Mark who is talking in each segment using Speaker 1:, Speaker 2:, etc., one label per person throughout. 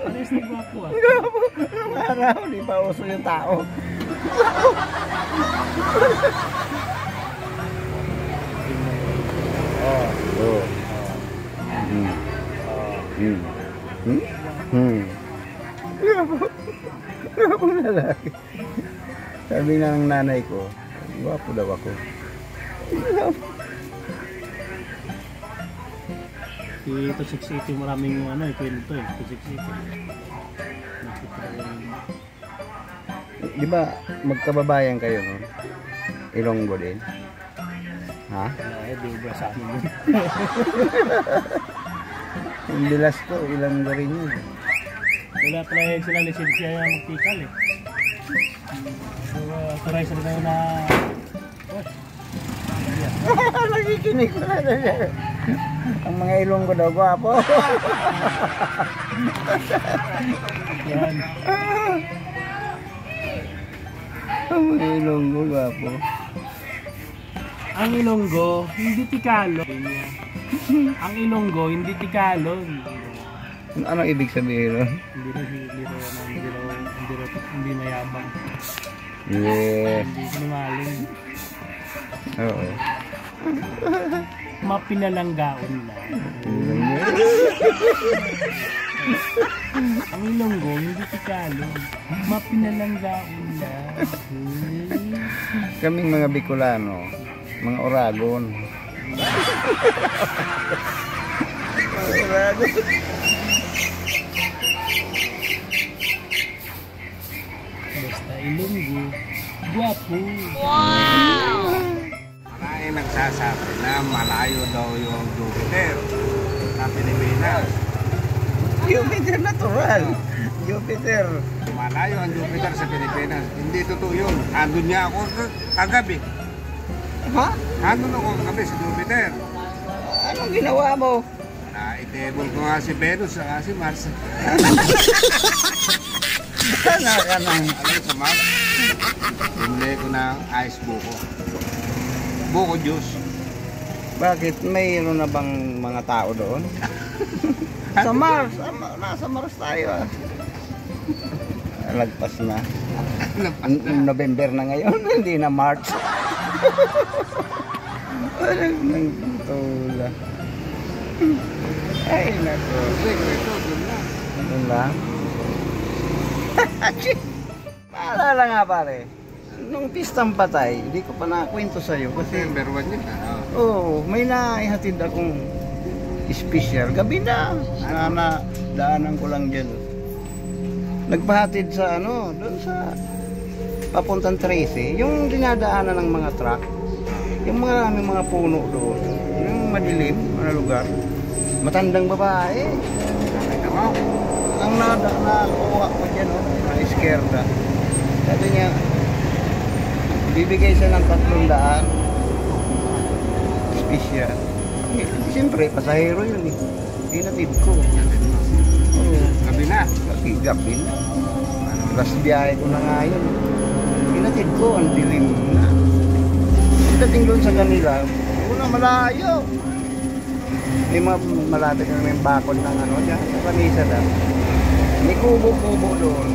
Speaker 1: Alis na gwapo ah.
Speaker 2: Araw, di pa uso yung tao. Oh. Gwapo na lalaki. Sabi nga ng nanay ko, gwapo daw ako.
Speaker 1: Si Tusik City, maraming ano kwento eh. Tusik City.
Speaker 2: Di ba magkababayan kayo, no? Ilonggo din? Ha?
Speaker 1: Di ba sa amin yun?
Speaker 2: Yung bilas ko, Ilonggo rin yun.
Speaker 1: Wala pala yun sila lisensya yung magtikal eh. So, turay sila na yun na...
Speaker 2: Nakikinig ko na siya. Ang mga Ilonggo daw, gwapo.
Speaker 1: Yan.
Speaker 2: Ang mga Ilonggo, gwapo.
Speaker 1: Ang Ilonggo, hindi tikalo. Ang Ilonggo, hindi tikalo.
Speaker 2: Anong ibig sabihin nun?
Speaker 1: Hindi mayabang.
Speaker 2: Yes.
Speaker 1: Hindi sinumaling.
Speaker 2: Oo.
Speaker 1: Mapinalanggaon lang. Ang Ilonggo, hindi tikalo. Mapinalanggaon lang.
Speaker 2: Kaming mga Bicolano, mga Oragon. Oragon.
Speaker 1: Basta Ilonggo, guwapo.
Speaker 3: Wow! Maraming nagsasabi na malayo daw yung Jupiter sa Pilipinas.
Speaker 2: Jupiter natural. Jupiter.
Speaker 3: Malayo ang Jupiter sa Pilipinas. Hindi totoo yun. Andun niya ako kagabi.
Speaker 2: Ha?
Speaker 3: Andun ako kagabi sa Jupiter.
Speaker 2: Anong ginawa mo?
Speaker 3: Na-table ko nga si Venus at si Mars.
Speaker 2: Sana ka nang.
Speaker 3: Alam sa Mars? Hindi ko ng ice buko. Buko juice.
Speaker 2: Bakit? Mayroon na bang mga tao doon? Sa Mars. Nasa Mars tayo ah. Lagpas na. November na ngayon. Hindi na March. Walang tula. Ay, nako. Doon lang. Maalala nga pare. Nung pistang patay, hindi ko pa nakwento sa'yo kasi
Speaker 3: November 1 yun.
Speaker 2: may naihatid akong special. Gabi na daanan ko lang dyan. Nagpahatid sa doon sa papuntang 13, yung dinadaanan ng mga truck, yung maraming mga puno doon, yung madilim na lugar, matandang babae. Ang nakuha ko dyan, na iskerda. Sabi niya, bibigay siya ng 300 special. Siyempre, pasahero yun eh. Pinatid ko.
Speaker 3: Gabi na.
Speaker 2: Gabi na. Last biyahe ko na nga yun. Pinatid ko, ang dilim na. Dating doon sa kanila, wala malayo. May malapit na may bakod ng dyan, sa kanisa daw. May kubo-kubo doon.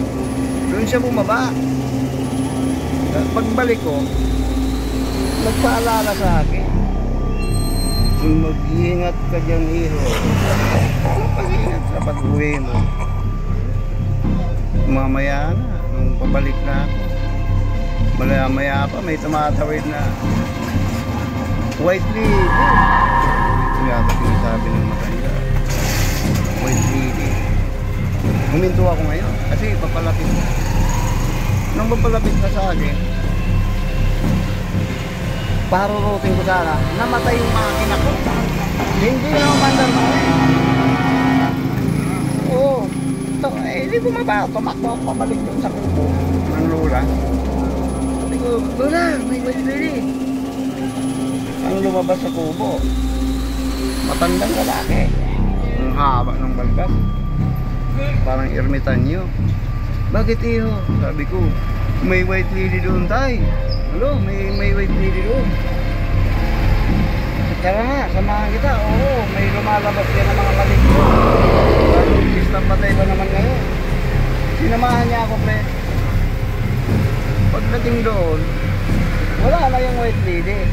Speaker 2: Doon siya bumaba. Pagbalik ko, nagpaalala sa akin. Mag-iingat ka dyan, iho. Mag-iingat sa pag-uwi mo. Mamaya na, nung pabalik na ako. Maya pa, may tumatawid na white lady. Ito yata sinasabi ng matanda. White lady. Huminto ako ngayon kasi papalapit na. Nung papalapit na sa akin, parurutin ko sana, namatay yung makina ko. Hindi na umandar mo. Oo. Hindi bumaba. Tumakbo ako pabalik doon sa kubo ng lola. Sabi ko, lola, may white lady. Ang lumabas sa kubo, matandang lalaki. Ang haba ng balbas. Parang ermitanyo. Bakit iyo? Sabi ko, may white lady doon tay. Hello, may white lady doon. Tara nga, samahan kita. Oo, may lumalabas yan ng mga maligno. Lalo, pistang patay ba naman ngayon? Sinamahan niya ako, pre. Pagdating doon, wala na yung white lady.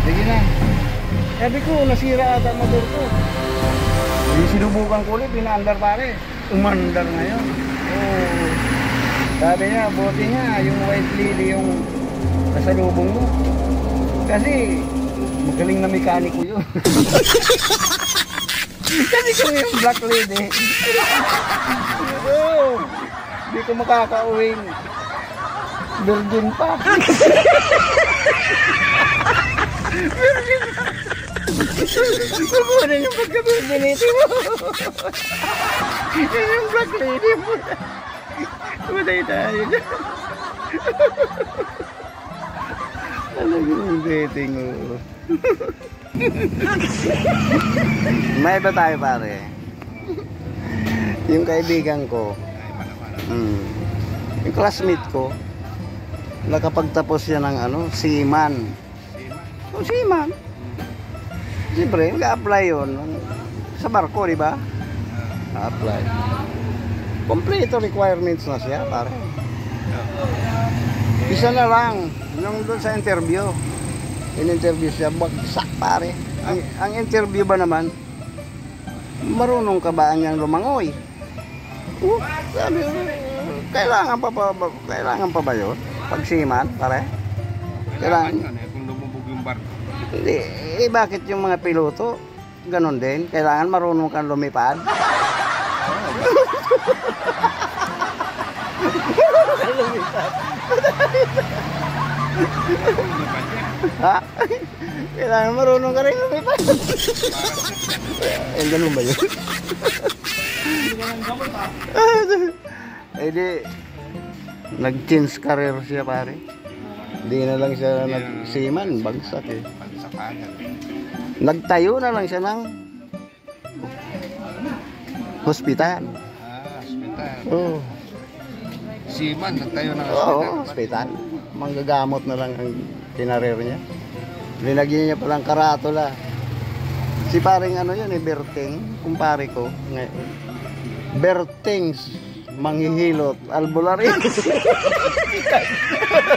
Speaker 2: Sige na. Sabi ko, nasira ata motor ko. Sinubukan ko ulit, pinaandar pare. Umandar ngayon. Oh. Sabi niya, buti nga, yung white lady yung nasalubong mo. Kasi, magaling na mekaniko yun. Kasi kung yung black lady, oh, hindi ko makakauwing virgin pa. Virgin pa. Kukunin yung pagka-virginity mo. Yan yung black lady mo. Tumatay tayo dyan. Alam yung dating mo. May ba tayo pare? Yung kaibigan ko, yung classmate ko, nakapagtapos siya ng seaman. Oh, seaman. Siyempre, mag-apply yun. Sa barko, di ba? Na-apply. Kompleto requirements na siya, pare. Isa na lang, yung doon sa interview. In-interview siya, bagsak, pare. Ang interview ba naman, marunong ka ba niyang lumangoy? Sabi, kailangan pa ba yun? Pag seaman, pare? Kailangan.
Speaker 3: Kung lumubog yung barko.
Speaker 2: Hindi, bakit yung mga piloto ganon din? Kailangan marunong kang lumipad. Ha? Kailangan marunong ka rin lumipad. Ganun ba yun? Eh di, nag-change career siya pare. Hindi na lang siya nag-seaman, bagsak eh. Nagtayo na lang siya ng hospital.
Speaker 3: Hospital.
Speaker 2: Oh.
Speaker 3: Seaman, nagtayo ng
Speaker 2: Oo,
Speaker 3: hospital.
Speaker 2: hospital. Manggagamot na lang ang kinarir niya. Linagyan niya palang karatula. Si paring yun Berting, kumpare ko. Bertings, manghihilot, albularyo.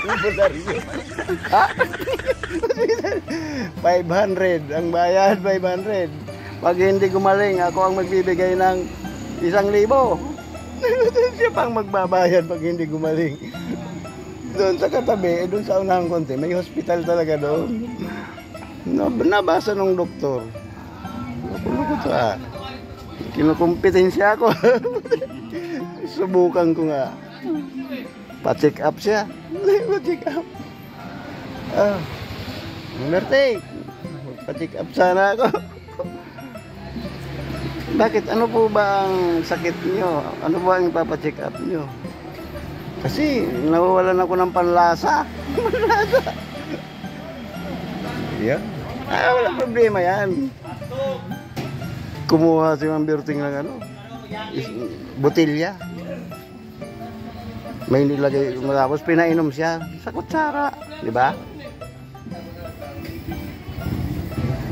Speaker 2: Albularyo. Ha? 500, ang bayad 500. Pag hindi gumaling, ako ang magbibigay ng 1,000. Siya pang magbabayad pag hindi gumaling. Doon sa katabi, doon sa unahang konti, may hospital talaga doon. Nabasa ng doktor. Loko to ah. Kinukumpetensya ako. Subukan ko nga. Pa-check up siya. Pa-check up. Berting, pa-check up sana ako. Bakit? Ano po ba ang sakit niyo? Ano ba ang ipapacheck up niyo? Kasi nawawalan ako ng panlasa. Panlasa. Yeah. Walang problema yan. Kumuha si Ma'am Berting ng botilya. May nilagay, tapos pinainom siya sa kutsara, di ba?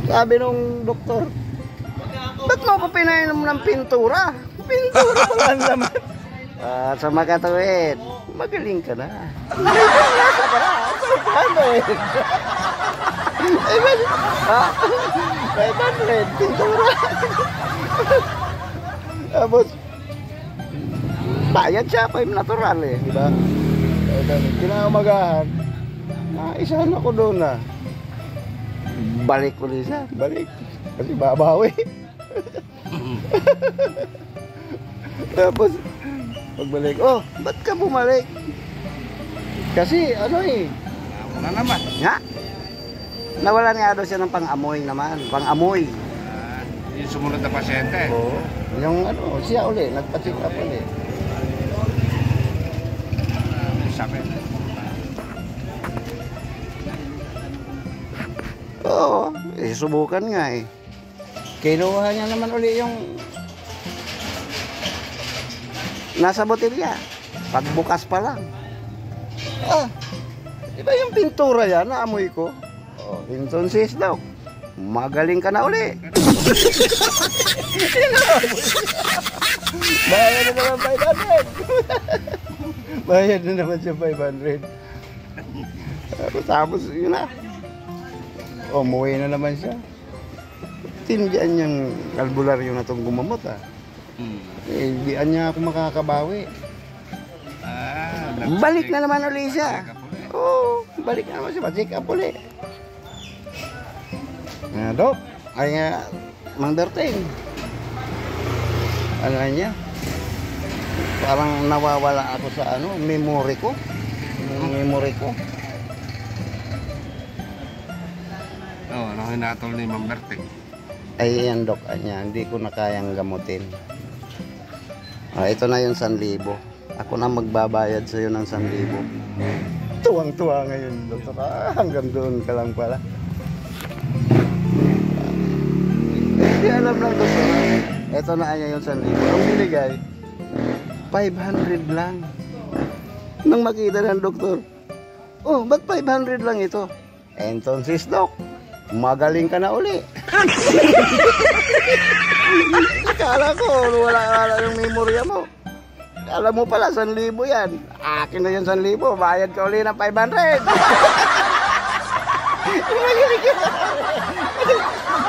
Speaker 2: Sabi nung doktor, ba't mo ko pinainom ng pintura? Pintura pala ang laman. Sa makatuwid, magaling ka na. May panlasa ka na. Paano eh? May panlasa, pintura. Tapos, bayad siya, 5 natural eh, di ba? Kinamagahan, isahan ako doon na. Balik ulit siya, balik. Kasi babawi. Tapos, pagbalik, ba't ka bumalik? Kasi,
Speaker 3: Na naman.
Speaker 2: nga, nawalan nga daw siya ng pang-amoy naman, pang-amoy.
Speaker 3: Yung sumunod na pasyente.
Speaker 2: Oo. Yung siya uli, nagpa-check up uli.
Speaker 3: Sabi.
Speaker 2: Oo, subukan nga eh. Kinuha niya naman uli yung nasa botelya. Pagbukas pa lang. Di ba yung pintura yan, naamoy ko? Oh, entonces daw, magaling ka na uli. Bayad na naman 500. Bayad na naman siya 500. Tapos yun na. Umuwi na naman siya. Tindihan niyang albularyo na itong gumamot ah. Eh, diyan niya ako makakabawi. Balik na naman ulit siya. Oo, balik na naman siya. Check up ulit. Dok, ay nga, Mang Berting. Ano niya? Parang nawawala ako sa ano, memory ko. Memory ko.
Speaker 3: Oo, ano hinatol ni Mang Berting?
Speaker 2: Ay, yan dok, anya, hindi ko na kayang gamutin. Ito na yung 1,000. Ako na magbabayad sa iyo ng 1,000. Tuwang-tuwa ngayon, doktor. Hanggang doon ka lang pala. Hindi alam lang, doktor. Ito na anya yung 1,000. Ang binigay, 500 lang. Nang makita ng doktor, oh, ba't 500 lang ito? Entonces, dok, magaling ka na uli. Akala ko, wala yung memorya mo. Alam mo pala, 1,000 yan. Akin na yung 1,000. Bayad ka uli ng 500. Magaling ka.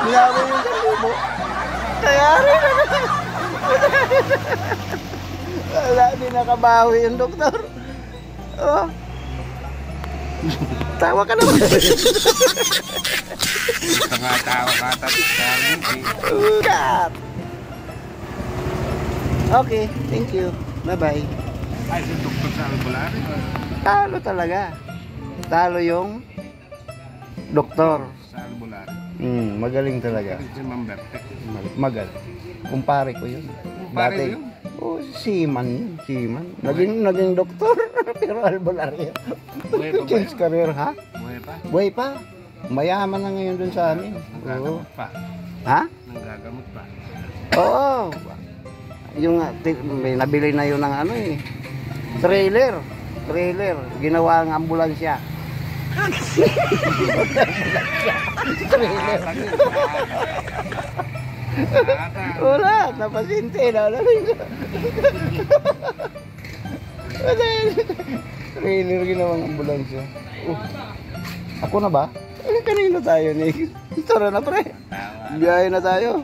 Speaker 2: Niyawa yung 1,000. Kaya rin na. Wala, di nakabawi yung doktor. Oh. Tawa ka naman.
Speaker 3: Tawa ka tapos
Speaker 2: Cut. Okay, thank you. Bye-bye.
Speaker 3: ay, si doktor sa albularyo.
Speaker 2: Talo talaga. Talo yung doktor.
Speaker 3: Sa albularyo.
Speaker 2: Magaling talaga.
Speaker 3: Si Mang Berting.
Speaker 2: Magaling. Kumpare ko yun.
Speaker 3: Kumpare mo yun?
Speaker 2: Oh, seaman yun. Seaman. Naging doktor. Pero albularyo.
Speaker 3: Buhay pa ba
Speaker 2: Change
Speaker 3: yun?
Speaker 2: career, ha?
Speaker 3: Buhay pa?
Speaker 2: Buhay pa. Mayaman na ngayon dun sa amin.
Speaker 3: Nanggagamot pa.
Speaker 2: Ha?
Speaker 3: Nanggagamot pa.
Speaker 2: Oo. Yung may nabili na yun ng ano eh. Trailer. Ginawa ang ambulansya. Trailer. Wala. Napasinte na. Trailer ginawang ambulansya. Ako na ba? Kanino tayo, Nick? Tara na, pre. Biyahe na tayo.